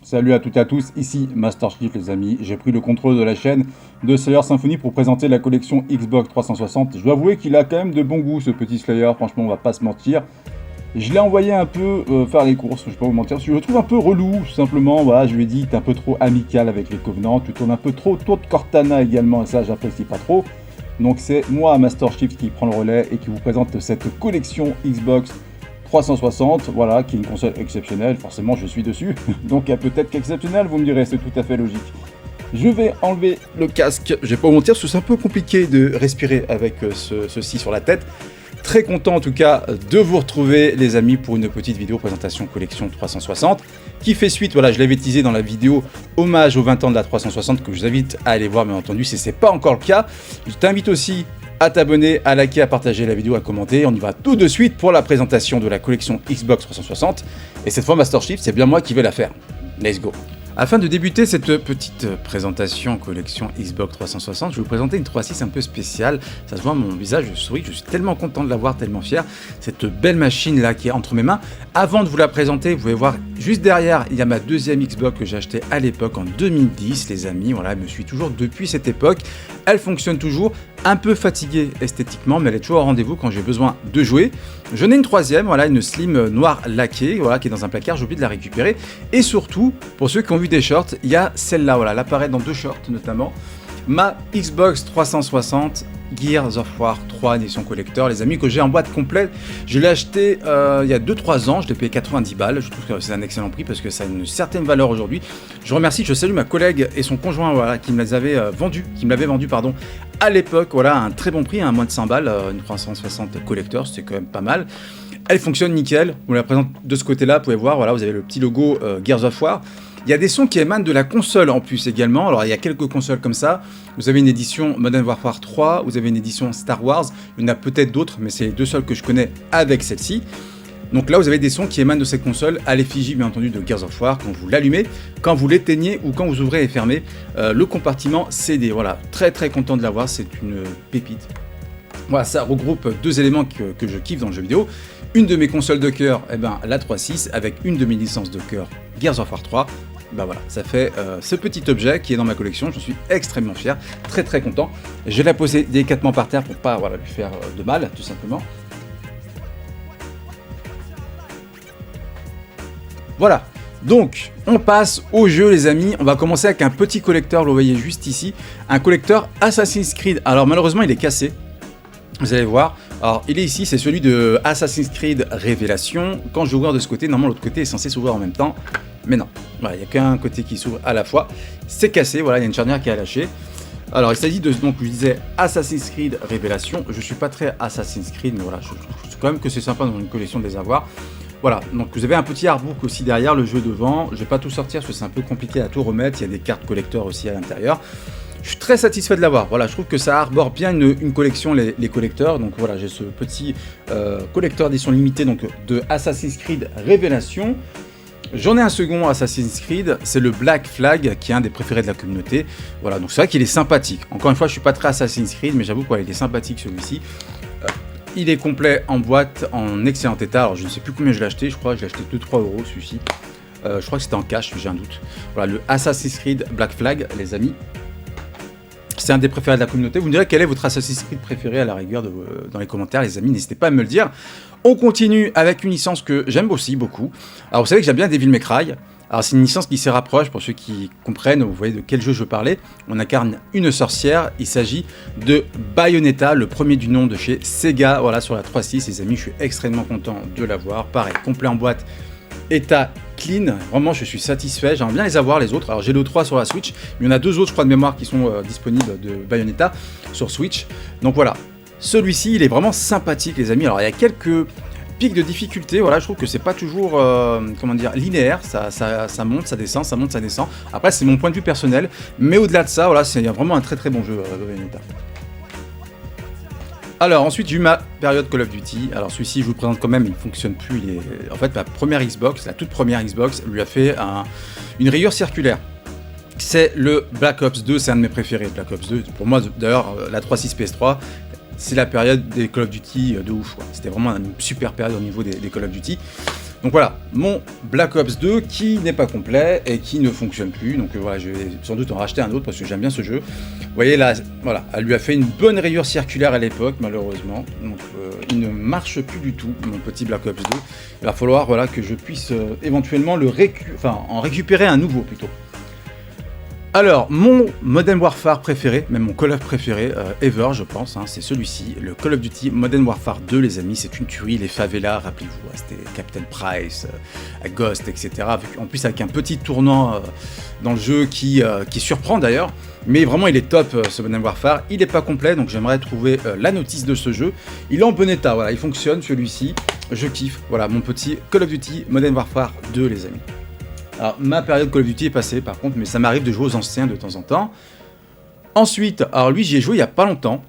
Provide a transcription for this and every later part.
Salut à toutes et à tous, ici Master Chief les amis, j'ai pris le contrôle de la chaîne de Slayer Symphony pour présenter la collection Xbox 360. Je dois avouer qu'il a quand même de bon goût ce petit Slayer, franchement on va pas se mentir. Je l'ai envoyé un peu faire les courses, je vais pas vous mentir, parce que je le trouve un peu relou, tout simplement, voilà, je lui ai dit t'es un peu trop amical avec les Covenants, tu tournes un peu trop autour de Cortana également, et ça j'apprécie pas trop. Donc c'est moi, Master Chief, qui prend le relais et qui vous présente cette collection Xbox 360, voilà, qui est une console exceptionnelle, forcément je suis dessus, donc elle peut être qu'exceptionnelle, vous me direz, c'est tout à fait logique. Je vais enlever le casque, je vais pas vous mentir, parce que c'est un peu compliqué de respirer avec ceci sur la tête. Très content en tout cas de vous retrouver les amis pour une petite vidéo présentation collection 360 qui fait suite, voilà, je l'avais teasé dans la vidéo hommage aux 20 ans de la 360 que je vous invite à aller voir bien entendu si c'est pas encore le cas. Je t'invite aussi à t'abonner, à liker, à partager la vidéo, à commenter. On y va tout de suite pour la présentation de la collection Xbox 360 et cette fois Master Chief, c'est bien moi qui vais la faire. Let's go. Afin de débuter cette petite présentation collection Xbox 360, je vais vous présenter une 3.6 un peu spéciale. Ça se voit, mon visage, je souris, je suis tellement content de l'avoir, tellement fier. Cette belle machine là qui est entre mes mains. Avant de vous la présenter, vous pouvez voir juste derrière, il y a ma deuxième Xbox que j'ai achetée à l'époque en 2010, les amis. Voilà, elle me suit toujours depuis cette époque. Elle fonctionne toujours, un peu fatiguée esthétiquement, mais elle est toujours au rendez-vous quand j'ai besoin de jouer. J'en ai une troisième, voilà, une slim noire laquée, voilà, qui est dans un placard, j'ai oublié de la récupérer. Et surtout, pour ceux qui ont vu des shorts, il y a celle-là, voilà, elle apparaît dans deux shorts notamment. Ma Xbox 360 Gears of War 3 édition collector, les amis, que j'ai en boîte complète. Je l'ai acheté il y a 2-3 ans, je l'ai payé 90 balles. Je trouve que c'est un excellent prix parce que ça a une certaine valeur aujourd'hui. Je salue ma collègue et son conjoint, voilà, qui me l'avait vendu, pardon, à l'époque, voilà, à un très bon prix, à moins de 100 balles, une 360 collector, c'était quand même pas mal. Elle fonctionne nickel, on la présente de ce côté-là, vous pouvez voir, voilà, vous avez le petit logo Gears of War. Il y a des sons qui émanent de la console en plus également. Alors il y a quelques consoles comme ça. Vous avez une édition Modern Warfare 3, vous avez une édition Star Wars. Il y en a peut-être d'autres, mais c'est les deux seules que je connais avec celle-ci. Donc là, vous avez des sons qui émanent de ces consoles à l'effigie, bien entendu, de Gears of War quand vous l'allumez, quand vous l'éteignez ou quand vous ouvrez et fermez le compartiment CD. Voilà, très très content de l'avoir. C'est une pépite. Voilà, ça regroupe deux éléments que je kiffe dans le jeu vidéo. Une de mes consoles de cœur, eh ben, la 3.6, avec une de mes licences de cœur, Gears of War 3. Ben voilà, ça fait ce petit objet qui est dans ma collection, j'en suis extrêmement fier, très très content. Je vais la poser délicatement par terre pour pas, voilà, lui faire de mal, tout simplement. Voilà, donc on passe au jeu les amis, on va commencer avec un petit collecteur, vous le voyez juste ici, un collecteur Assassin's Creed. Alors malheureusement il est cassé, vous allez voir. Alors il est ici, c'est celui de Assassin's Creed Révélation. Quand je ouvre de ce côté, normalement l'autre côté est censé s'ouvrir en même temps. Mais non, voilà, il n'y a qu'un côté qui s'ouvre à la fois. C'est cassé, voilà, il y a une charnière qui a lâché. Alors il s'agit de, donc je disais, Assassin's Creed Révélation. Je suis pas très Assassin's Creed, mais voilà, je trouve quand même que c'est sympa dans une collection de les avoir. Voilà, donc vous avez un petit artbook aussi derrière, le jeu devant. Je vais pas tout sortir parce que c'est un peu compliqué à tout remettre. Il y a des cartes collector aussi à l'intérieur. Je suis très satisfait de l'avoir. Voilà, je trouve que ça arbore bien une collection, les collecteurs. Donc voilà, j'ai ce petit collecteur édition limitée donc, de Assassin's Creed Révélation. J'en ai un second Assassin's Creed, c'est le Black Flag, qui est un des préférés de la communauté. Voilà, donc c'est vrai qu'il est sympathique. Encore une fois, je suis pas très Assassin's Creed, mais j'avoue qu'il est sympathique celui-ci. Il est complet en boîte, en excellent état. Alors je ne sais plus combien je l'ai acheté, je crois que je l'ai acheté 2-3 euros celui-ci. Je crois que c'était en cash, j'ai un doute. Voilà, le Assassin's Creed Black Flag, les amis. C'est un des préférés de la communauté. Vous me direz quel est votre Assassin's Creed préféré à la rigueur dans les commentaires, les amis. N'hésitez pas à me le dire. On continue avec une licence que j'aime aussi beaucoup. Alors vous savez que j'aime bien Devil May Cry. Alors c'est une licence qui se rapproche, pour ceux qui comprennent, vous voyez de quel jeu je parlais. On incarne une sorcière. Il s'agit de Bayonetta, le premier du nom de chez Sega. Voilà, sur la 3.6, les amis, je suis extrêmement content de l'avoir. Pareil, complet en boîte. État clean, vraiment je suis satisfait, j'aimerais bien les avoir les autres. Alors j'ai le 3 sur la Switch, mais il y en a deux autres je crois de mémoire qui sont disponibles de Bayonetta sur Switch. Donc voilà, celui-ci il est vraiment sympathique les amis. Alors il y a quelques pics de difficulté, voilà, je trouve que c'est pas toujours comment dire, linéaire, ça monte, ça descend, ça monte, ça descend. Après c'est mon point de vue personnel, mais au-delà de ça, voilà, c'est vraiment un très très bon jeu Bayonetta. Alors ensuite j'ai eu ma période Call of Duty. Alors celui-ci je vous le présente quand même, il ne fonctionne plus. En fait ma première Xbox, la toute première Xbox, lui a fait une rayure circulaire. C'est le Black Ops 2, c'est un de mes préférés, Black Ops 2. Pour moi d'ailleurs la 3.6 PS3, c'est la période des Call of Duty de ouf. C'était vraiment une super période au niveau des Call of Duty. Donc voilà, mon Black Ops 2 qui n'est pas complet et qui ne fonctionne plus. Donc voilà, je vais sans doute en racheter un autre parce que j'aime bien ce jeu. Vous voyez là, voilà, elle lui a fait une bonne rayure circulaire à l'époque, malheureusement. Donc il ne marche plus du tout, mon petit Black Ops 2. Il va falloir voilà, que je puisse éventuellement en récupérer un nouveau plutôt. Alors, mon Modern Warfare préféré, même mon Call of préféré, ever, je pense, hein, c'est celui-ci, le Call of Duty Modern Warfare 2, les amis, c'est une tuerie, les favelas, rappelez-vous, c'était Captain Price, Ghost, etc. En plus, avec un petit tournant dans le jeu qui surprend d'ailleurs, mais vraiment, il est top, ce Modern Warfare. Il n'est pas complet, donc j'aimerais trouver la notice de ce jeu. Il est en bon état, voilà, il fonctionne, celui-ci, je kiffe. Voilà, mon petit Call of Duty Modern Warfare 2, les amis. Alors, ma période Call of Duty est passée par contre, mais ça m'arrive de jouer aux anciens de temps en temps. Ensuite, alors lui, j'y ai joué il n'y a pas longtemps,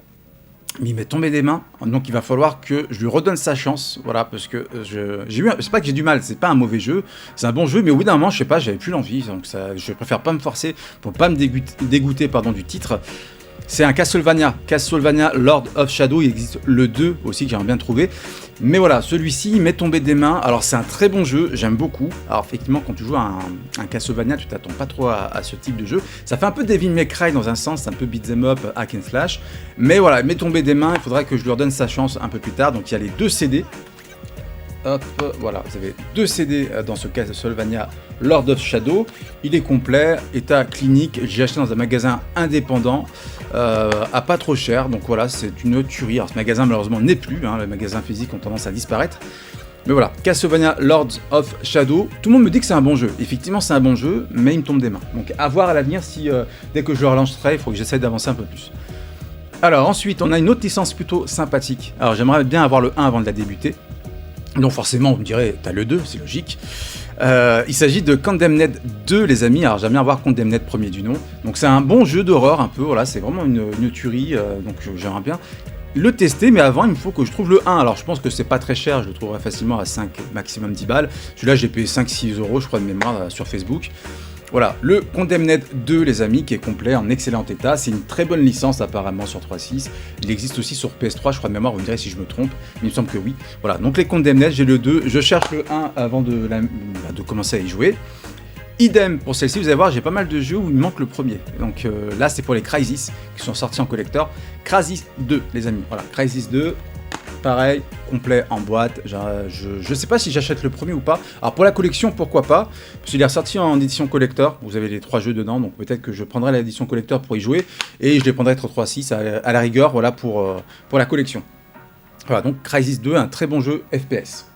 mais il m'est tombé des mains, donc il va falloir que je lui redonne sa chance, voilà, parce que c'est pas que j'ai du mal, c'est pas un mauvais jeu, c'est un bon jeu, mais au bout d'un moment, je sais pas, j'avais plus l'envie, donc je préfère pas me forcer pour pas me dégoûter du titre. C'est un Castlevania Lord of Shadow, il existe le 2 aussi que j'aimerais bien trouver. Mais voilà, celui-ci il m'est tombé des mains, alors c'est un très bon jeu, j'aime beaucoup. Alors effectivement quand tu joues à un Castlevania, tu t'attends pas trop à ce type de jeu. Ça fait un peu Devil May Cry dans un sens, c'est un peu beat'em up, hack and slash. Mais voilà, il m'est tombé des mains, il faudra que je lui redonne sa chance un peu plus tard. Donc il y a les 2 CD. Hop, voilà, vous avez 2 CD dans ce Castlevania Lord of Shadow. Il est complet, état clinique, j'ai acheté dans un magasin indépendant, à pas trop cher, donc voilà, c'est une tuerie. Alors ce magasin malheureusement n'est plus, hein, les magasins physiques ont tendance à disparaître. Mais voilà, Castlevania Lords of Shadow, tout le monde me dit que c'est un bon jeu. Effectivement c'est un bon jeu, mais il me tombe des mains. Donc à voir à l'avenir si, dès que je le relancerai, il faut que j'essaie d'avancer un peu plus. Alors ensuite, on a une autre licence plutôt sympathique. Alors j'aimerais bien avoir le 1 avant de la débuter. Donc forcément, on me dirait, t'as le 2, c'est logique. Il s'agit de Condemned 2, les amis. Alors j'aime bien avoir Condemned premier du nom. Donc c'est un bon jeu d'horreur un peu, voilà, c'est vraiment une tuerie, donc j'aimerais bien le tester, mais avant il me faut que je trouve le 1. Alors je pense que c'est pas très cher, je le trouverai facilement à 5, maximum 10 balles. Celui-là j'ai payé 5-6 euros, je crois de mémoire, sur Facebook. Voilà, le Condemned 2, les amis, qui est complet, en excellent état. C'est une très bonne licence apparemment sur 3.6. Il existe aussi sur PS3, je crois de mémoire, vous me direz si je me trompe, mais il me semble que oui. Voilà, donc les Condemned, j'ai le 2, je cherche le 1 avant de commencer à y jouer. Idem pour celle-ci, vous allez voir, j'ai pas mal de jeux où il me manque le premier. Donc là, c'est pour les Crysis qui sont sortis en collector. Crysis 2, les amis. Voilà, Crysis 2. Pareil, complet en boîte, je sais pas si j'achète le premier ou pas. Alors pour la collection, pourquoi pas, parce qu'il est ressorti en édition collector, vous avez les 3 jeux dedans, donc peut-être que je prendrai l'édition collector pour y jouer, et je les prendrai 3.6 à la rigueur, voilà, pour la collection. Voilà, donc Crysis 2, un très bon jeu FPS.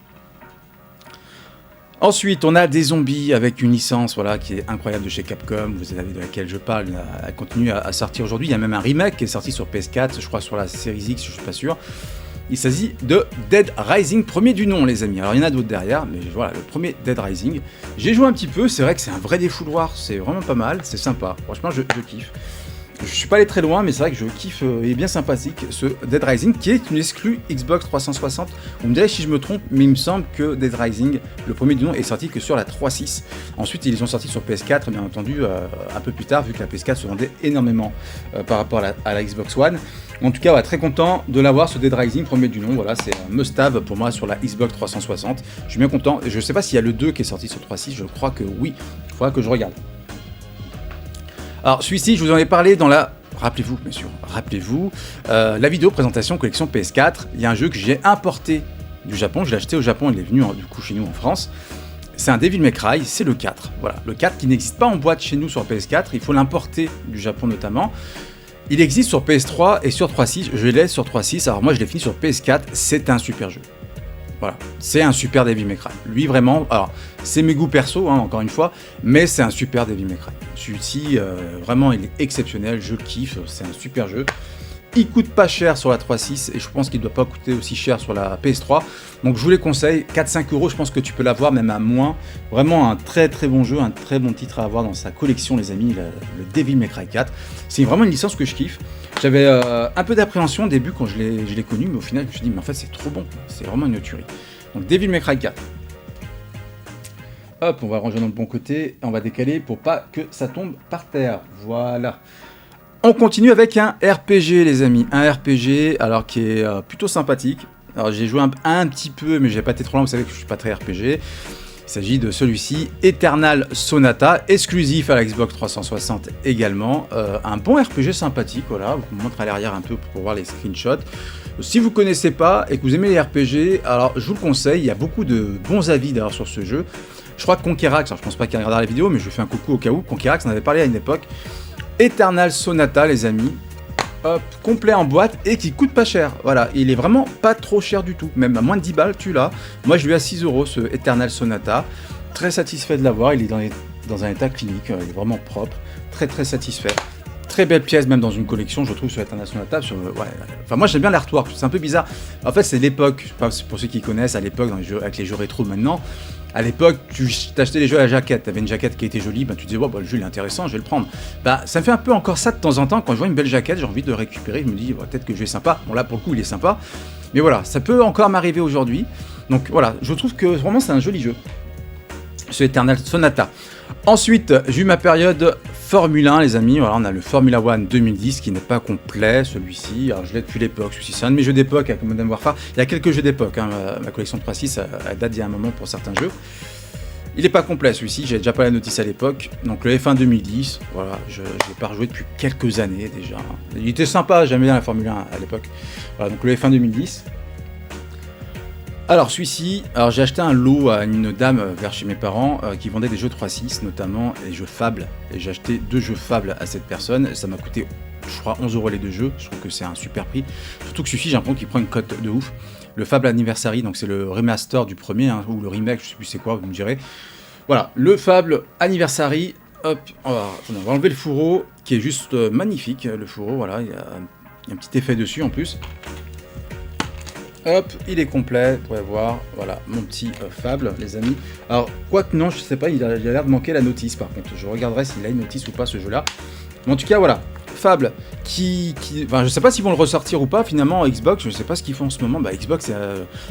Ensuite, on a des zombies avec une licence voilà, qui est incroyable de chez Capcom, vous savez de laquelle je parle, elle continue à sortir aujourd'hui, il y a même un remake qui est sorti sur PS4, je crois sur la Series X, je suis pas sûr. Il s'agit de Dead Rising, premier du nom les amis. Alors il y en a d'autres derrière, mais voilà, le premier Dead Rising. J'ai joué un petit peu, c'est vrai que c'est un vrai défouloir, c'est vraiment pas mal, c'est sympa. Franchement, je kiffe. Je suis pas allé très loin, mais c'est vrai que je kiffe, il est bien sympathique, ce Dead Rising, qui est une exclue Xbox 360. Vous me direz si je me trompe, mais il me semble que Dead Rising, le premier du nom, est sorti que sur la 3.6. Ensuite, ils ont sorti sur PS4, bien entendu, un peu plus tard, vu que la PS4 se vendait énormément par rapport à la Xbox One. En tout cas, très content de l'avoir, ce Dead Rising, premier du nom. Voilà, c'est un must-have pour moi sur la Xbox 360. Je suis bien content. Je sais pas s'il y a le 2 qui est sorti sur 3.6, je crois que oui. Il faudra que je regarde. Alors, celui-ci, je vous en ai parlé dans la... Rappelez-vous, bien sûr, la vidéo présentation collection PS4. Il y a un jeu que j'ai importé du Japon. Je l'ai acheté au Japon, il est venu du coup chez nous en France. C'est un Devil May Cry, c'est le 4. Voilà, le 4 qui n'existe pas en boîte chez nous sur PS4. Il faut l'importer du Japon notamment. Il existe sur PS3 et sur 3.6, je l'ai sur 3.6, alors moi je l'ai fini sur PS4, c'est un super jeu. Voilà, c'est un super Devil May Cry. Lui vraiment, alors c'est mes goûts perso, hein, encore une fois, mais c'est un super Devil May Cry. Celui-ci, vraiment il est exceptionnel, je le kiffe, c'est un super jeu. Il coûte pas cher sur la 3.6 et je pense qu'il ne doit pas coûter aussi cher sur la PS3. Donc je vous les conseille, 4-5 euros, je pense que tu peux l'avoir même à moins. Vraiment un très très bon jeu, un très bon titre à avoir dans sa collection les amis, le Devil May Cry 4. C'est vraiment une licence que je kiffe. J'avais un peu d'appréhension au début quand je l'ai connu, mais au final je me suis dit mais en fait c'est trop bon, c'est vraiment une tuerie. Donc Devil May Cry 4. Hop, on va ranger dans le bon côté, on va décaler pour pas que ça tombe par terre. Voilà. On continue avec un RPG les amis, un RPG alors qui est plutôt sympathique. Alors j'ai joué un petit peu, mais j'ai pas été trop loin, vous savez que je suis pas très RPG. Il s'agit de celui-ci, Eternal Sonata, exclusif à la Xbox 360 également. Un bon RPG sympathique, voilà, je vous montre à l'arrière un peu pour voir les screenshots. Si vous connaissez pas et que vous aimez les RPG, alors je vous le conseille, il y a beaucoup de bons avis d'ailleurs sur ce jeu. Je crois que Conquerax, alors je pense pas qu'il regardera la vidéo, mais je lui fais un coucou au cas où, Conquerax, on avait parlé à une époque. Eternal Sonata, les amis. Hop, complet en boîte et qui coûte pas cher. Voilà, il est vraiment pas trop cher du tout. Même à moins de 10 balles, tu l'as. Moi, je lui ai à 6 € ce Eternal Sonata. Très satisfait de l'avoir. Il est dans un état clinique. Il est vraiment propre. Très, très satisfait. Très belle pièce, même dans une collection, je trouve, sur Eternal Sonata. Ouais, enfin, moi, j'aime bien l'artwork. C'est un peu bizarre. En fait, c'est l'époque. Je sais pas, pour ceux qui connaissent, à l'époque, avec les jeux rétro maintenant. À l'époque, tu t'achetais les jeux à la jaquette, t'avais une jaquette qui était jolie, bah, tu te disais, oh, bah, le jeu il est intéressant, je vais le prendre. Bah, ça me fait un peu encore ça de temps en temps, quand je vois une belle jaquette, j'ai envie de récupérer, je me dis, bah, peut-être que le jeu est sympa. Bon, là, pour le coup, il est sympa. Mais voilà, ça peut encore m'arriver aujourd'hui. Donc voilà, je trouve que vraiment, c'est un joli jeu. Ce Eternal Sonata. Ensuite, j'ai eu ma période Formule 1, les amis. Voilà, on a le Formula One 2010 qui n'est pas complet, celui-ci. Alors, je l'ai depuis l'époque. Celui-ci, c'est un de mes jeux d'époque avec Modern Warfare. Il y a quelques jeux d'époque. Hein. Ma collection 3.6, elle date d'il y a un moment pour certains jeux. Il n'est pas complet, celui-ci. J'avais déjà pas la notice à l'époque. Donc, le F1 2010. Voilà, je n'ai pas rejoué depuis quelques années déjà. Il était sympa, j'aimais bien la Formule 1 à l'époque. Voilà, donc le F1 2010. Alors celui-ci, j'ai acheté un lot à une dame vers chez mes parents qui vendait des jeux 3.6, notamment des jeux Fable. Et j'ai acheté 2 jeux Fable à cette personne. Ça m'a coûté, je crois, 11 € les 2 jeux. Je trouve que c'est un super prix. Surtout que celui-ci, j'ai l'impression qu'il prend une cote de ouf. Le Fable Anniversary, donc c'est le remaster du premier, hein, ou le remake, je sais plus c'est quoi, vous me direz. Voilà, le Fable Anniversary. Hop, on va enlever le fourreau, qui est juste magnifique. Le fourreau, voilà, il y a un petit effet dessus en plus. Hop, il est complet, vous pouvez voir, voilà, mon petit Fable, les amis. Alors, quoique non, je sais pas, il a l'air de manquer la notice, par contre. Je regarderai s'il a une notice ou pas, ce jeu-là. Mais en tout cas, voilà, Fable, enfin, je sais pas s'ils vont le ressortir ou pas, finalement, Xbox, je sais pas ce qu'ils font en ce moment. Bah, Xbox,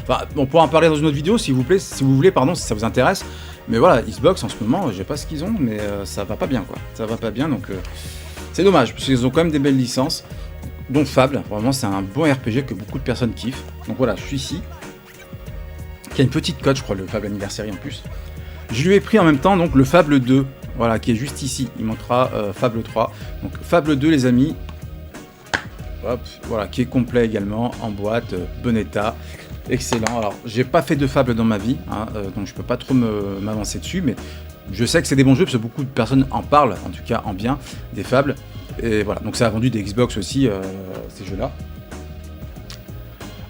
enfin, on pourra en parler dans une autre vidéo, s'il vous plaît, si vous voulez, pardon, si ça vous intéresse. Mais voilà, Xbox, en ce moment, je sais pas ce qu'ils ont, mais ça va pas bien, quoi. Ça va pas bien, donc c'est dommage, parce qu'ils ont quand même des belles licences. Donc Fable, vraiment c'est un bon RPG que beaucoup de personnes kiffent. Donc voilà, je suis ici. Qui a une petite cote, je crois, le Fable Anniversary en plus. Je lui ai pris en même temps donc le Fable 2, voilà, qui est juste ici. Il montrera Fable 3. Donc Fable 2, les amis. Hop, voilà, qui est complet également, en boîte, bon état. Excellent. Alors, j'ai pas fait de Fable dans ma vie, hein, donc je peux pas trop m'avancer dessus, mais je sais que c'est des bons jeux parce que beaucoup de personnes en parlent, en tout cas en bien, des Fables. Et voilà, donc ça a vendu des Xbox aussi, ces jeux-là.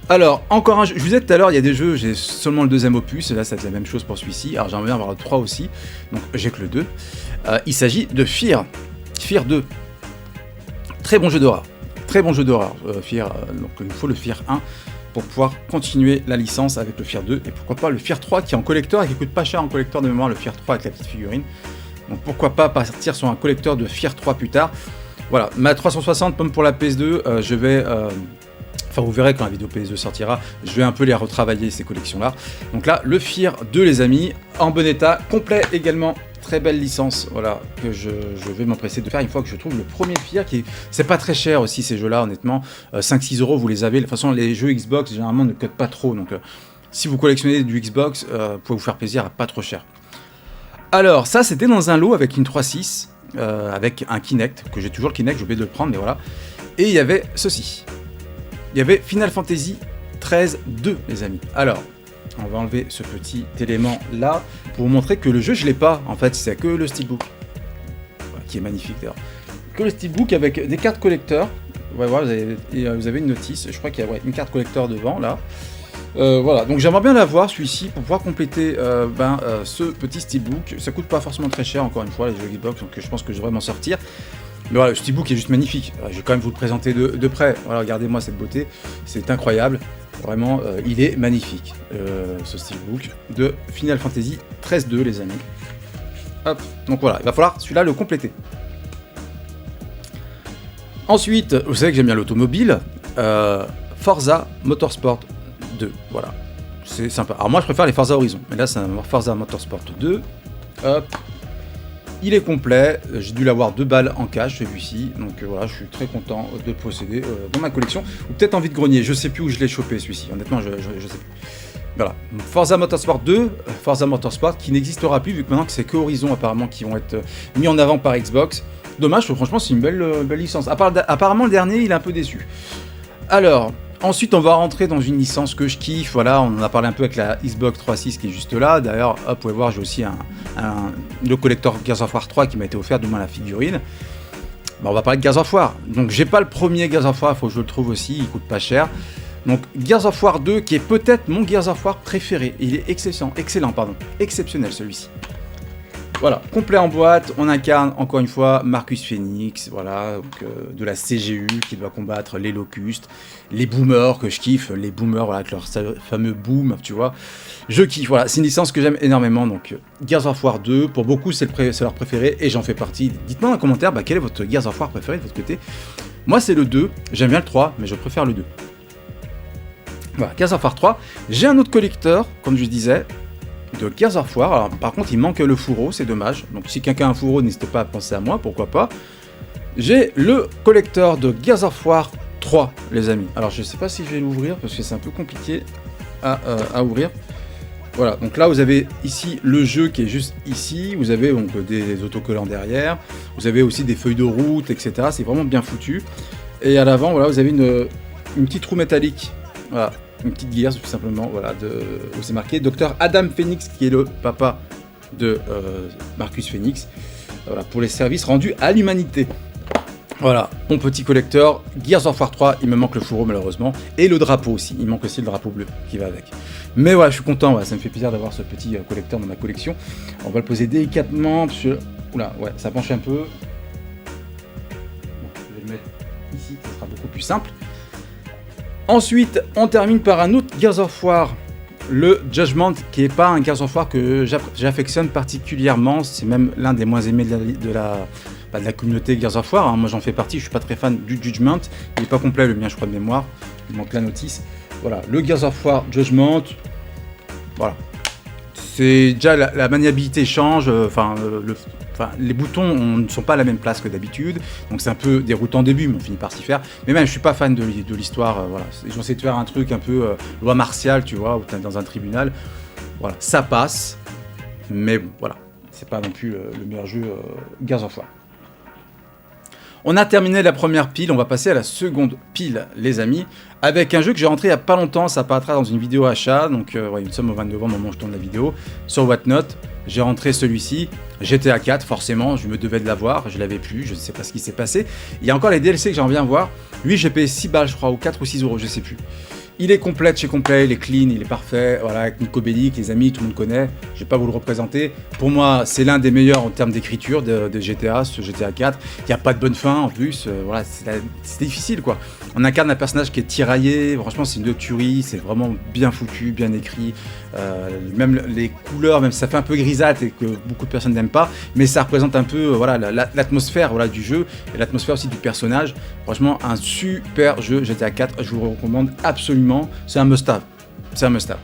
Alors, encore un jeu. Je vous disais tout à l'heure, il y a des jeux, j'ai seulement le 2e opus, et là, ça va être la même chose pour celui-ci. Alors, j'aimerais bien avoir le 3 aussi, donc j'ai que le 2. Il s'agit de Fear. Fear 2. Très bon jeu d'horreur. Très bon jeu d'horreur, Fear. Donc, il nous faut le Fear 1 pour pouvoir continuer la licence avec le Fear 2. Et pourquoi pas le Fear 3 qui est en collector et qui coûte pas cher en collector de mémoire, le Fear 3 avec la petite figurine. Donc, pourquoi pas partir sur un collector de Fear 3 plus tard. Voilà, ma 360, comme pour la PS2, je vais... Enfin, vous verrez quand la vidéo PS2 sortira, je vais un peu les retravailler, ces collections-là. Donc là, le Fear 2, les amis, en bon état, complet également. Très belle licence, voilà, que je vais m'empresser de faire une fois que je trouve le premier Fear, qui c'est pas très cher aussi, ces jeux-là, honnêtement. 5-6 € vous les avez. De toute façon, les jeux Xbox, généralement, ne cotent pas trop. Donc, si vous collectionnez du Xbox, vous pouvez vous faire plaisir à pas trop cher. Alors, ça, c'était dans un lot avec une 3.6. Avec un Kinect, que j'ai toujours le Kinect, j'ai oublié de le prendre, mais voilà. Et il y avait ceci. Il y avait Final Fantasy 13-2, les amis. Alors, on va enlever ce petit élément là, pour vous montrer que le jeu, je l'ai pas, en fait, c'est que le steelbook. Voilà, qui est magnifique d'ailleurs. Que le steelbook avec des cartes collector. Ouais, voilà, vous avez une notice, je crois qu'il y a une carte collector devant, là. Voilà, donc j'aimerais bien l'avoir celui-ci pour pouvoir compléter ce petit steelbook. Ça coûte pas forcément très cher, encore une fois, les jeux Xbox, donc je pense que je devrais m'en sortir. Mais voilà, le steelbook est juste magnifique. Je vais quand même vous le présenter de près. Voilà, regardez-moi cette beauté, c'est incroyable. Vraiment, il est magnifique, ce steelbook de Final Fantasy 13-2, les amis. Hop, donc voilà, il va falloir celui-là le compléter. Ensuite, vous savez que j'aime bien l'automobile. Forza Motorsport 2, voilà, c'est sympa. Alors moi je préfère les Forza Horizon, mais là c'est un Forza Motorsport 2. Hop, Il est complet, j'ai dû l'avoir 2 balles en cash celui-ci, donc voilà, je suis très content de le posséder dans ma collection, ou peut-être en vide-grenier, je sais plus où je l'ai chopé celui-ci, honnêtement je sais plus. Voilà, Forza Motorsport 2, Forza Motorsport qui n'existera plus vu que maintenant que c'est que Horizon apparemment qui vont être mis en avant par Xbox. Dommage, franchement c'est une belle licence, apparemment le dernier il est un peu déçu. Alors, ensuite, on va rentrer dans une licence que je kiffe. Voilà, on en a parlé un peu avec la Xbox 360 qui est juste là. D'ailleurs, vous pouvez voir, j'ai aussi le collector Gears of War 3 qui m'a été offert, du moins la figurine. Bah, on va parler de Gears of War. Donc, j'ai pas le premier Gears of War, il faut que je le trouve aussi, il coûte pas cher. Donc, Gears of War 2 qui est peut-être mon Gears of War préféré. Il est exceptionnel celui-ci. Voilà, complet en boîte, on incarne encore une fois Marcus Phoenix, voilà, donc, de la CGU qui doit combattre les locustes, les boomers que je kiffe, les boomers voilà, avec leur fameux boom, tu vois. Je kiffe, voilà, c'est une licence que j'aime énormément, donc Gears of War 2, pour beaucoup c'est leur préféré et j'en fais partie. Dites-moi dans les commentaires quel est votre Gears of War préféré de votre côté. Moi c'est le 2, j'aime bien le 3, mais je préfère le 2. Voilà, Gears of War 3, j'ai un autre collector, comme je disais, de Gears of War. Alors, par contre il manque le fourreau, c'est dommage, donc si quelqu'un a un fourreau n'hésitez pas à penser à moi, pourquoi pas. J'ai le collector de Gears of War 3 les amis, alors je sais pas si je vais l'ouvrir parce que c'est un peu compliqué à ouvrir. Voilà, donc là vous avez ici le jeu qui est juste ici, vous avez donc des autocollants derrière, vous avez aussi des feuilles de route, etc. C'est vraiment bien foutu, et à l'avant voilà vous avez une petite roue métallique, voilà. Une petite Gears tout simplement, voilà, où c'est marqué Dr Adam Phoenix qui est le papa de Marcus Phoenix, voilà, pour les services rendus à l'humanité. Voilà, mon petit collecteur, Gears of War 3, il me manque le fourreau malheureusement, et le drapeau aussi, il manque aussi le drapeau bleu qui va avec. Mais voilà, je suis content, voilà, ça me fait plaisir d'avoir ce petit collecteur dans ma collection. On va le poser délicatement, parce que, oula, ouais, ça penche un peu. Bon, je vais le mettre ici, ça sera beaucoup plus simple. Ensuite, on termine par un autre Gears of War, le Judgment, qui n'est pas un Gears of War que j'affectionne particulièrement. C'est même l'un des moins aimés de la communauté Gears of War. Hein. Moi, j'en fais partie, je suis pas très fan du Judgment. Il n'est pas complet, le mien, je crois, de mémoire. Il manque la notice. Voilà, le Gears of War Judgment. Voilà. C'est déjà la maniabilité change, les boutons ne sont pas à la même place que d'habitude, donc c'est un peu déroutant au début, mais on finit par s'y faire. Mais même, je suis pas fan de l'histoire, voilà. Ils ont essayé de faire un truc un peu loi martiale, tu vois, où tu es dans un tribunal. Voilà, ça passe, mais bon, voilà, c'est pas non plus le meilleur jeu Gears of War. On a terminé la première pile, on va passer à la seconde pile, les amis, avec un jeu que j'ai rentré il n'y a pas longtemps, ça apparaîtra dans une vidéo achat, donc ouais, nous sommes au 22 novembre au moment où je tourne la vidéo, sur Whatnot. J'ai rentré celui-ci, GTA 4, forcément, je me devais de l'avoir, je l'avais plus, je ne sais pas ce qui s'est passé. Il y a encore les DLC que j'en viens voir, lui j'ai payé 6 balles je crois, ou 4 ou 6 euros, je sais plus. Il est complet chez complet, il est clean, il est parfait, voilà, avec Nico Bellic, les amis, tout le monde connaît, je vais pas vous le représenter. Pour moi, c'est l'un des meilleurs en termes d'écriture de GTA, ce GTA 4. Il n'y a pas de bonne fin en plus, voilà, c'est difficile quoi. On incarne un personnage qui est tiraillé, franchement c'est une tuerie, c'est vraiment bien foutu, bien écrit. Même les couleurs, même si ça fait un peu grisâtre et que beaucoup de personnes n'aiment pas, mais ça représente un peu voilà, l'atmosphère voilà, du jeu et l'atmosphère aussi du personnage. Franchement, un super jeu GTA 4, je vous le recommande absolument, c'est un must-have. C'est un must-have.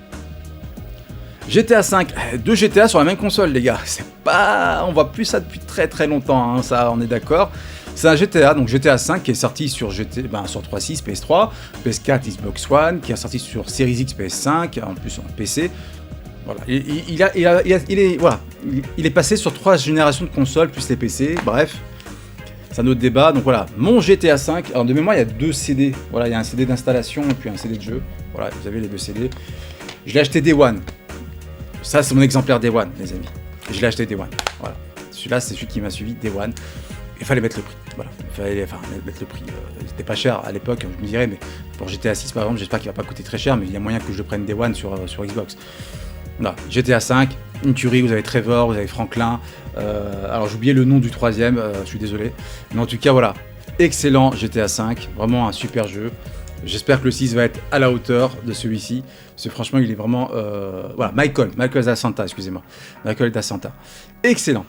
GTA 5, deux GTA sur la même console, les gars. C'est pas, on voit plus ça depuis très très longtemps, hein, ça, on est d'accord. C'est un GTA, donc GTA 5 qui est sorti sur sur 3.6, PS3, PS4, Xbox One, qui est sorti sur Series X, PS5, en plus en PC. Voilà, il est passé sur 3 générations de consoles plus les PC. Bref, c'est un autre débat. Donc voilà, mon GTA 5. Alors de mémoire, il y a 2 CD. Voilà, il y a un CD d'installation et puis un CD de jeu. Voilà, vous avez les 2 CD. Je l'ai acheté Day One. Ça, c'est mon exemplaire Day One, les amis. Je l'ai acheté Day One. Voilà, celui-là, c'est celui qui m'a suivi Day One. Il fallait mettre le prix, voilà, il fallait mettre le prix, c'était pas cher à l'époque, je me dirais, mais pour GTA 6 par exemple, j'espère qu'il va pas coûter très cher, mais il y a moyen que je le prenne Day One sur Xbox. Voilà, GTA 5, une tuerie, vous avez Trevor, vous avez Franklin, alors j'ai oublié le nom du troisième, je suis désolé, mais en tout cas voilà, excellent GTA 5, vraiment un super jeu. J'espère que le 6 va être à la hauteur de celui-ci, parce que franchement il est vraiment, voilà, Michael Da Santa, excusez-moi, Michael Da Santa, excellent,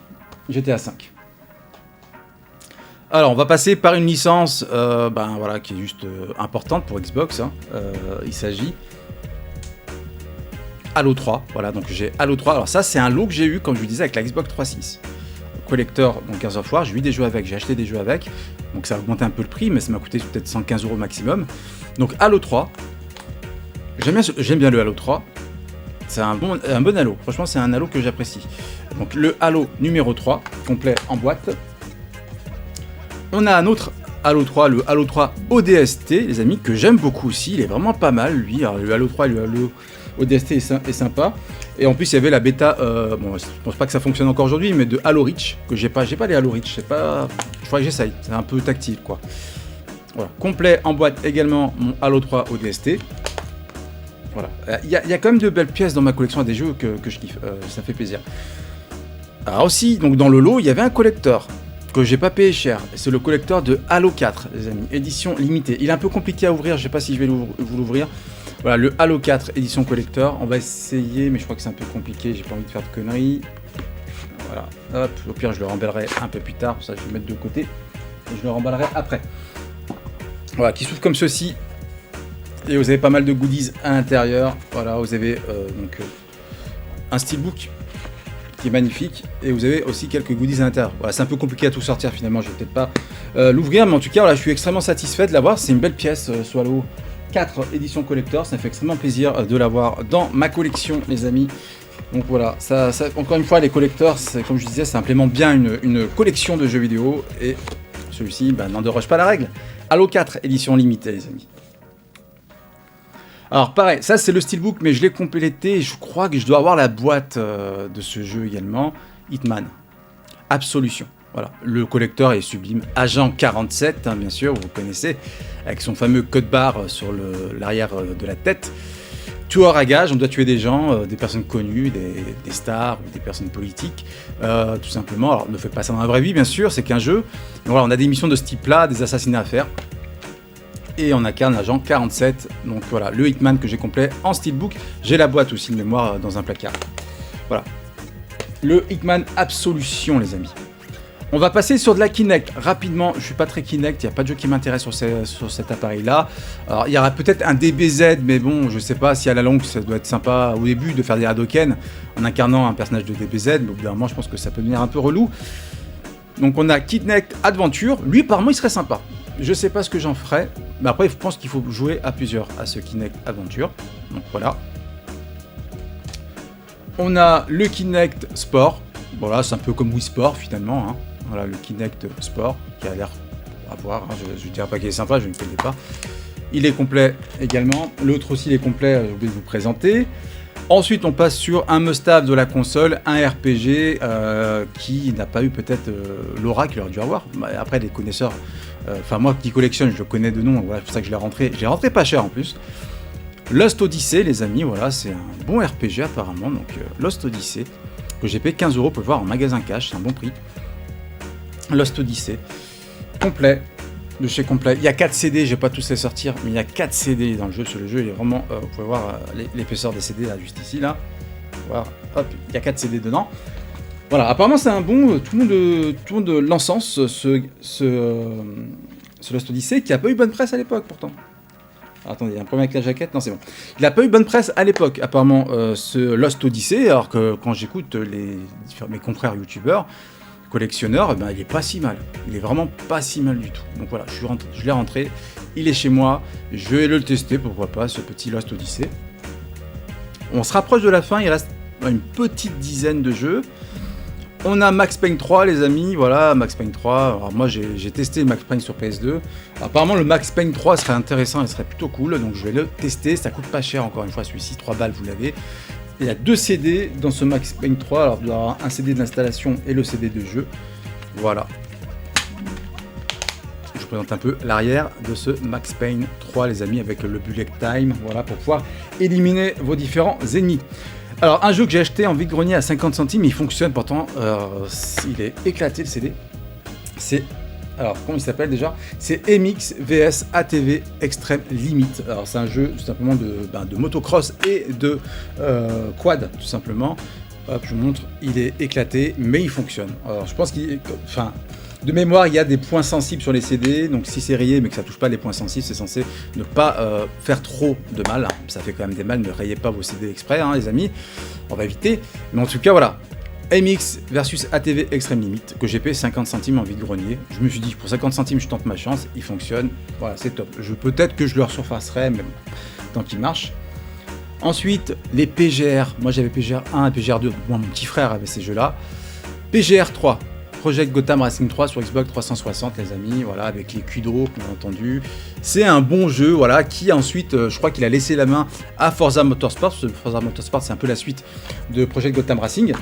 GTA 5. Alors, on va passer par une licence voilà, qui est juste importante pour Xbox. Hein. Il s'agit Halo 3. Voilà, donc j'ai Halo 3. Alors ça, c'est un lot que j'ai eu, comme je vous disais, avec la Xbox 360. collector, donc Gears of War. J'ai eu des jeux avec, j'ai acheté des jeux avec, donc ça a augmenté un peu le prix, mais ça m'a coûté peut-être 115 € maximum. Donc Halo 3, j'aime bien le Halo 3, c'est un bon Halo, franchement c'est un Halo que j'apprécie. Donc le Halo numéro 3, complet en boîte. On a un autre Halo 3, le Halo 3 ODST, les amis, que j'aime beaucoup aussi, il est vraiment pas mal lui. Alors, le Halo 3 et le Halo ODST est sympa. Et en plus il y avait la bêta, bon je pense pas que ça fonctionne encore aujourd'hui, mais de Halo Reach, que j'ai pas les Halo Reach, je faudrait que j'essaye, c'est un peu tactile quoi. Voilà, complet en boîte également mon Halo 3 ODST. Voilà, il y a quand même de belles pièces dans ma collection, des jeux que je kiffe, ça fait plaisir. Alors aussi, donc dans le lot, il y avait un collector que j'ai pas payé cher, c'est le collector de Halo 4, les amis, édition limitée. Il est un peu compliqué à ouvrir, je sais pas si je vais vous l'ouvrir. Voilà, le Halo 4 édition collector, on va essayer, mais je crois que c'est un peu compliqué, j'ai pas envie de faire de conneries. Voilà, hop, au pire je le remballerai un peu plus tard, ça je vais le mettre de côté, et je le remballerai après. Voilà, qui s'ouvre comme ceci, et vous avez pas mal de goodies à l'intérieur. Voilà, vous avez un steelbook qui est magnifique, et vous avez aussi quelques goodies à l'intérieur. Voilà, c'est un peu compliqué à tout sortir finalement, je vais peut-être pas l'ouvrir, mais en tout cas, voilà, je suis extrêmement satisfait de l'avoir, c'est une belle pièce, ce Halo 4 édition collector, ça fait extrêmement plaisir de l'avoir dans ma collection, les amis. Donc voilà, ça encore une fois, les collectors, comme je disais, ça implémente bien une collection de jeux vidéo, et celui-ci n'en déroge pas la règle. Halo 4 édition limitée, les amis. Alors pareil, ça c'est le steelbook, mais je l'ai complété, et je crois que je dois avoir la boîte de ce jeu également, Hitman Absolution. Voilà, le collector est sublime, Agent 47, hein, bien sûr, vous connaissez, avec son fameux code barre sur l'arrière de la tête. Tueur à gage, on doit tuer des gens, des personnes connues, des stars, ou des personnes politiques, tout simplement. Alors ne faites pas ça dans la vraie vie, bien sûr, c'est qu'un jeu. Donc, voilà, on a des missions de ce type-là, des assassinats à faire. Et on incarne l'agent 47, donc voilà, le Hitman que j'ai complet en steelbook. J'ai la boîte aussi de mémoire dans un placard. Voilà, le Hitman Absolution, les amis. On va passer sur de la Kinect rapidement. Je suis pas très Kinect, il n'y a pas de jeu qui m'intéresse sur cet appareil-là. Alors il y aura peut-être un DBZ, mais bon, je sais pas si à la longue ça doit être sympa au début de faire des Hadoken en incarnant un personnage de DBZ, mais au bout d'un moment je pense que ça peut devenir un peu relou. Donc on a Kinect Adventure, lui apparemment il serait sympa. Je sais pas ce que j'en ferai, mais après je pense qu'il faut jouer à plusieurs à ce Kinect Adventure. Donc voilà. On a le Kinect Sport. Voilà, c'est un peu comme Wii Sport finalement, hein. Voilà le Kinect Sport qui a l'air à voir, hein. Je ne dirais pas qu'il est sympa, je ne le connais pas. Il est complet également. L'autre aussi il est complet, j'ai oublié de vous présenter. Ensuite on passe sur un must-have de la console, un RPG qui n'a pas eu peut-être l'aura qu'il aurait dû avoir. Après les connaisseurs, enfin moi qui collectionne, je le connais de nom, voilà, c'est pour ça que je l'ai rentré. J'ai rentré pas cher en plus. Lost Odyssey, les amis, voilà, c'est un bon RPG apparemment. Donc Lost Odyssey, que j'ai payé 15 €, pour le voir en magasin cash, c'est un bon prix. Lost Odyssey, complet, de chez complet. Il y a 4 CD, je vais pas tous les sortir, mais il y a 4 CD dans le jeu. Sur le jeu, il est vraiment, vous pouvez voir l'épaisseur des CD là, juste ici, là. Voilà, hop, il y a 4 CD dedans. Voilà, apparemment c'est un bon, tout le monde l'encense, ce Lost Odyssey, qui a pas eu bonne presse à l'époque pourtant. Alors, attendez, il y a un problème avec la jaquette, non c'est bon. Il a pas eu bonne presse à l'époque, apparemment, ce Lost Odyssey, alors que quand j'écoute mes confrères youtubeurs, collectionneur, ben, il est pas si mal. Il est vraiment pas si mal du tout. Donc voilà, je l'ai rentré. Il est chez moi. Je vais le tester, pourquoi pas, ce petit Lost Odyssey. On se rapproche de la fin. Il reste une petite dizaine de jeux. On a Max Payne 3, les amis. Voilà, Max Payne 3. Alors moi, j'ai testé Max Payne sur PS2. Apparemment, le Max Payne 3 serait intéressant et serait plutôt cool. Donc je vais le tester. Ça coûte pas cher, encore une fois, celui-ci. 3 balles, vous l'avez. Il y a 2 CD dans ce Max Payne 3, alors il doit y avoir un CD d'installation et le CD de jeu. Voilà. Je vous présente un peu l'arrière de ce Max Payne 3, les amis, avec le bullet time, voilà, pour pouvoir éliminer vos différents ennemis. Alors, un jeu que j'ai acheté en vide-grenier à 50 centimes, il fonctionne pourtant, il est éclaté le CD. C'est... Alors, comment il s'appelle déjà? C'est MX vs ATV Extreme Limit. Alors, c'est un jeu tout simplement de motocross et de quad, tout simplement. Hop, je vous montre, il est éclaté, mais il fonctionne. Alors, je pense qu'il... Enfin, de mémoire, il y a des points sensibles sur les CD. Donc, si c'est rayé, mais que ça touche pas les points sensibles, c'est censé ne pas faire trop de mal. Ça fait quand même des mal, ne rayez pas vos CD exprès, hein, les amis. On va éviter. Mais en tout cas, voilà. MX versus ATV Extreme Limit, que j'ai payé 50 centimes en vide-grenier. Je me suis dit, pour 50 centimes, je tente ma chance, il fonctionne, voilà, c'est top. Peut-être que je le resurfacerai, mais bon, tant qu'il marche. Ensuite, les PGR. Moi, j'avais PGR 1 et PGR 2. Moi, mon petit frère avait ces jeux-là. PGR 3. Project Gotham Racing 3 sur Xbox 360, les amis, voilà, avec les Quidro, bien entendu. C'est un bon jeu, voilà, qui ensuite, je crois qu'il a laissé la main à Forza Motorsport. Parce que Forza Motorsport, c'est un peu la suite de Project Gotham Racing.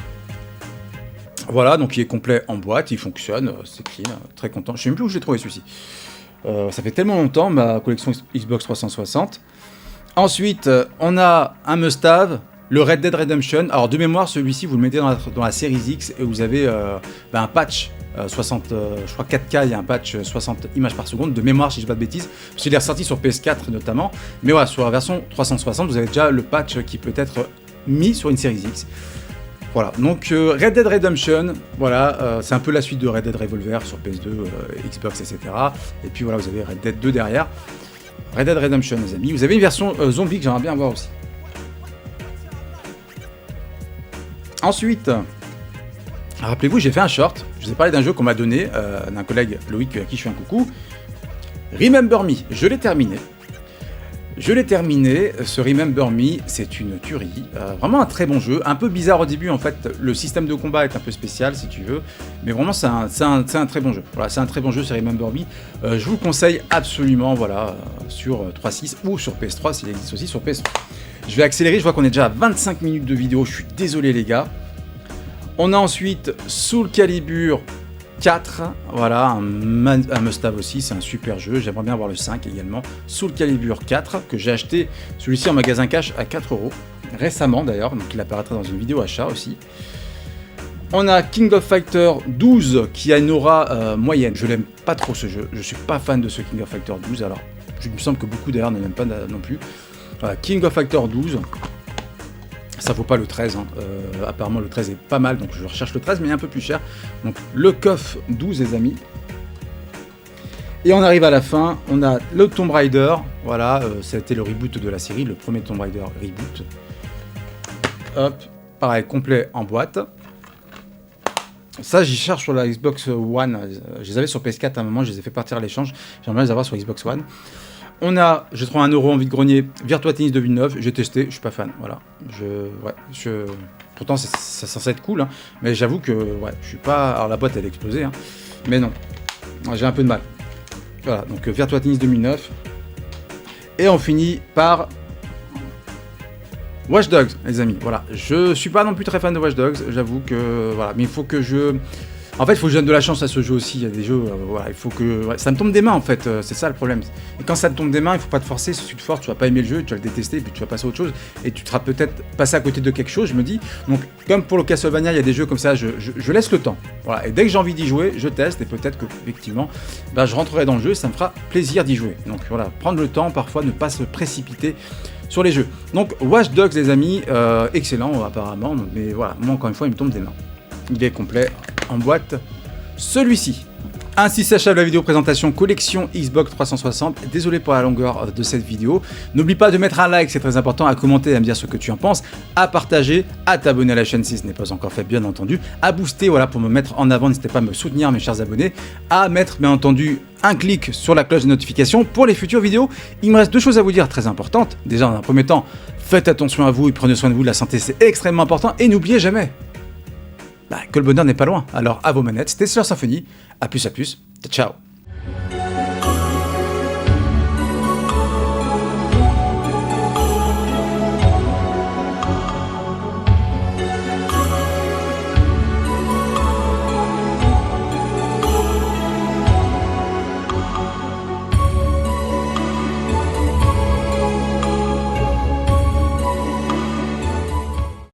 Voilà, donc il est complet en boîte, il fonctionne, c'est clean, très content. Je sais même plus où j'ai trouvé celui-ci. Ça fait tellement longtemps, ma collection Xbox 360. Ensuite, on a un must-have, le Red Dead Redemption. Alors de mémoire, celui-ci, vous le mettez dans la série X et vous avez un patch 60, je crois 4K, il y a un patch 60 images par seconde, de mémoire si je ne dis pas de bêtises, parce qu'il est ressorti sur PS4 notamment. Mais voilà, sur la version 360, vous avez déjà le patch qui peut être mis sur une série X. Voilà, donc Red Dead Redemption, voilà, c'est un peu la suite de Red Dead Revolver sur PS2, Xbox, etc. Et puis voilà, vous avez Red Dead 2 derrière. Red Dead Redemption, les amis. Vous avez une version zombie que j'aimerais bien avoir aussi. Ensuite, rappelez-vous, j'ai fait un short. Je vous ai parlé d'un jeu qu'on m'a donné, d'un collègue Loïc, à qui je fais un coucou. Remember Me, je l'ai terminé. Ce Remember Me, c'est une tuerie, vraiment un très bon jeu, un peu bizarre au début en fait, le système de combat est un peu spécial si tu veux, mais vraiment c'est un très bon jeu, voilà, c'est un très bon jeu, c'est Remember Me, je vous le conseille absolument, voilà, sur 3.6 ou sur PS3 s'il existe aussi sur PS3. Je vais accélérer, je vois qu'on est déjà à 25 minutes de vidéo, je suis désolé les gars. On a ensuite Soul Calibur 4, voilà, un must-have aussi, c'est un super jeu, j'aimerais bien avoir le 5 également. Soul Calibur 4, que j'ai acheté celui-ci en magasin cash à 4 €, récemment d'ailleurs, donc il apparaîtra dans une vidéo achat aussi. On a King of Fighter 12, qui a une aura moyenne, je l'aime pas trop ce jeu, je suis pas fan de ce King of Fighter 12, alors il me semble que beaucoup d'ailleurs ne l'aiment pas non plus. Voilà, King of Fighter 12, ça vaut pas le 13, hein. Apparemment le 13 est pas mal, donc je recherche le 13, mais un peu plus cher. Donc le KOF 12, les amis. Et on arrive à la fin, on a le Tomb Raider, voilà, ça a été le reboot de la série, le premier Tomb Raider reboot. Hop, pareil, complet en boîte. Ça, j'y cherche sur la Xbox One, je les avais sur PS4 à un moment, je les ai fait partir à l'échange, j'aimerais les avoir sur Xbox One. On a, j'ai trouvé 1 € en vide-grenier, Virtua Tennis 2009, j'ai testé, je suis pas fan, voilà. Pourtant, c'est censé être cool, hein, mais j'avoue que, ouais, je suis pas... Alors la boîte, elle a explosé, hein, mais non, j'ai un peu de mal. Voilà, donc Virtua Tennis 2009. Et on finit par Watch Dogs, les amis, voilà. Je suis pas non plus très fan de Watch Dogs, j'avoue que, voilà, mais il faut que je... En fait, il faut que je donne de la chance à ce jeu aussi. Il y a des jeux, voilà, il faut que... Ouais, ça me tombe des mains, en fait, c'est ça le problème. Et quand ça te tombe des mains, il faut pas te forcer. Si tu te forces, tu vas pas aimer le jeu, tu vas le détester, puis tu vas passer à autre chose. Et tu seras peut-être passé à côté de quelque chose, je me dis. Donc, comme pour le Castlevania, il y a des jeux comme ça, je laisse le temps. Voilà. Et dès que j'ai envie d'y jouer, je teste. Et peut-être que, effectivement, bah, je rentrerai dans le jeu, ça me fera plaisir d'y jouer. Donc, voilà, prendre le temps, parfois, ne pas se précipiter sur les jeux. Donc, Watch Dogs, les amis, excellent, apparemment. Mais voilà, moi, encore une fois, il me tombe des mains. Il est complet en boîte, celui-ci. Ainsi s'achève la vidéo présentation collection Xbox 360. Désolé pour la longueur de cette vidéo. N'oublie pas de mettre un like, c'est très important, à commenter et à me dire ce que tu en penses, à partager, à t'abonner à la chaîne si ce n'est pas encore fait, bien entendu, à booster, voilà, pour me mettre en avant, n'hésitez pas à me soutenir, mes chers abonnés, à mettre, bien entendu, un clic sur la cloche de notification pour les futures vidéos. Il me reste 2 choses à vous dire très importantes. Déjà, dans un premier temps, faites attention à vous et prenez soin de vous, la santé c'est extrêmement important, et n'oubliez jamais que le bonheur n'est pas loin. Alors à vos manettes, c'était Sailor Symphony, à plus, ciao.